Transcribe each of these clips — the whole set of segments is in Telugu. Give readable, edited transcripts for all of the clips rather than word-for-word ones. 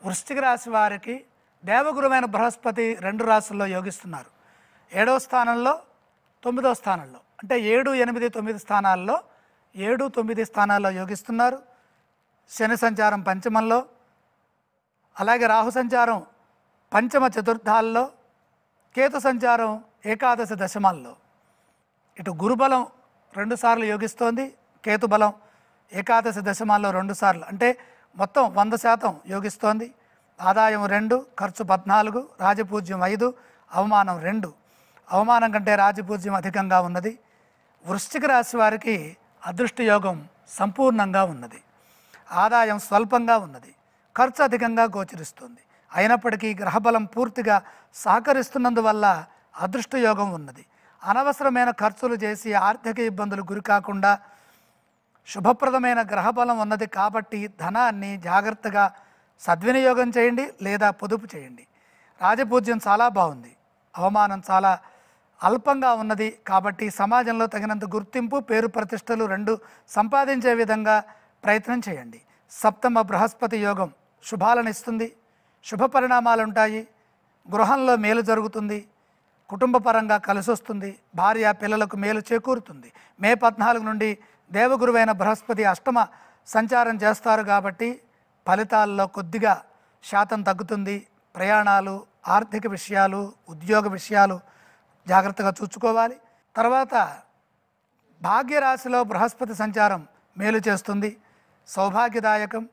వృశ్చిక రాశి వారికి దేవగురువైన బృహస్పతి 2 రాశుల్లో యోగిస్తున్నారు. 7వ స్థానంలో 9వ స్థానంలో అంటే 7, 8, 9 స్థానాల్లో 7, 9 స్థానాల్లో యోగిస్తున్నారు. శని సంచారం పంచమంలో, అలాగే రాహు సంచారం పంచమ చతుర్థాల్లో, కేతు సంచారం ఏకాదశ దశమాల్లో. ఇటు గురుబలం 2 సార్లు యోగిస్తోంది, కేతు బలం ఏకాదశ దశమాల్లో 2 సార్లు, అంటే మొత్తం 100% యోగిస్తోంది. ఆదాయం 2, ఖర్చు 14, రాజపూజ్యం 5, అవమానం 2. అవమానం కంటే రాజపూజ్యం అధికంగా ఉన్నది. వృశ్చిక రాశి వారికి అదృష్ట యోగం సంపూర్ణంగా ఉన్నది. ఆదాయం స్వల్పంగా ఉన్నది, ఖర్చు అధికంగా గోచరిస్తుంది. అయినప్పటికీ గ్రహబలం పూర్తిగా సహకరిస్తున్నందువల్ల అదృష్ట యోగం ఉన్నది. అనవసరమైన ఖర్చులు చేసి ఆర్థిక ఇబ్బందులు గురి కాకుండా శుభప్రదమైన గ్రహబలం ఉన్నది కాబట్టి ధనాన్ని జాగ్రత్తగా సద్వినియోగం చేయండి లేదా పొదుపు చేయండి. రాజపూజ్యం చాలా బాగుంది, అవమానం చాలా అల్పంగా ఉన్నది కాబట్టి సమాజంలో తగినంత గుర్తింపు, పేరు ప్రతిష్టలు 2 సంపాదించే విధంగా ప్రయత్నం చేయండి. సప్తమ బృహస్పతి యోగం శుభాలను ఇస్తుంది, శుభ పరిణామాలు ఉంటాయి, గృహంలో మేలు జరుగుతుంది, కుటుంబ పరంగా కలిసి వస్తుంది, భార్య పిల్లలకు మేలు చేకూరుతుంది. మే 14 నుండి దేవగురువైన బృహస్పతి అష్టమ సంచారం చేస్తారు కాబట్టి ఫలితాల్లో కొద్దిగా శాతం తగ్గుతుంది. ప్రయాణాలు, ఆర్థిక విషయాలు, ఉద్యోగ విషయాలు జాగ్రత్తగా చూసుకోవాలి. తర్వాత భాగ్యరాశిలో బృహస్పతి సంచారం మేలు చేస్తుంది, సౌభాగ్యదాయకం.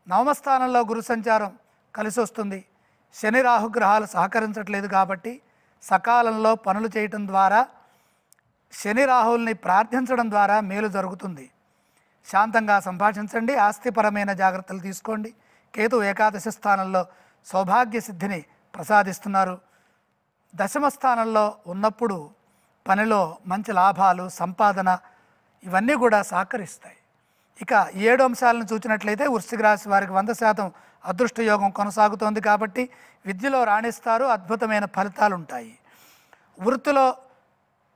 నవమస్థానంలో గురు సంచారం కలిసి వస్తుంది. శని రాహుగ్రహాలు సహకరించట్లేదు కాబట్టి సకాలంలో పనులు చేయటం ద్వారా, శని రాహుల్ని ప్రార్థించడం ద్వారా మేలు జరుగుతుంది. శాంతంగా సంభాషించండి, ఆస్తిపరమైన జాగ్రత్తలు తీసుకోండి. కేతు ఏకాదశి స్థానంలో సౌభాగ్య సిద్ధిని ప్రసాదిస్తున్నారు. దశమ స్థానంలో ఉన్నప్పుడు పనిలో మంచి లాభాలు, సంపాదన ఇవన్నీ కూడా సహకరిస్తాయి. ఇక 7 అంశాలను చూసినట్లయితే వృశ్చిక రాశి వారికి 100% అదృష్ట యోగం కొనసాగుతోంది కాబట్టి విద్యలో రాణిస్తారు, అద్భుతమైన ఫలితాలు ఉంటాయి. వృత్తిలో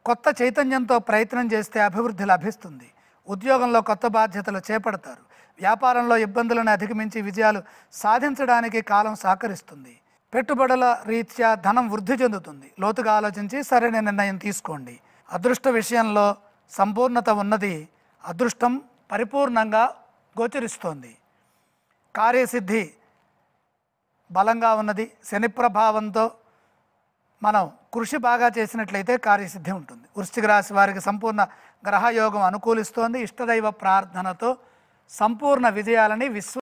కొత్త చైతన్యంతో ప్రయత్నం చేస్తే అభివృద్ధి లభిస్తుంది. ఉద్యోగంలో కొత్త బాధ్యతలు చేపడతారు. వ్యాపారంలో ఇబ్బందులను అధిగమించి విజయాలు సాధించడానికి కాలం సహకరిస్తుంది. పెట్టుబడుల రీత్యా ధనం వృద్ధి చెందుతుంది. లోతుగా ఆలోచించి సరైన నిర్ణయం తీసుకోండి. అదృష్ట విషయంలో సంపూర్ణత ఉన్నది, అదృష్టం పరిపూర్ణంగా గోచరిస్తోంది. కార్యసిద్ధి బలంగా ఉన్నది. శని ప్రభావంతో మనం కృషి బాగా చేసినట్లయితే కార్యసిద్ధి ఉంటుంది. వృశ్చిక రాశి వారికి సంపూర్ణ గ్రహయోగం అనుకూలిస్తోంది. ఇష్టదైవ ప్రార్థనతో సంపూర్ణ విజయాలని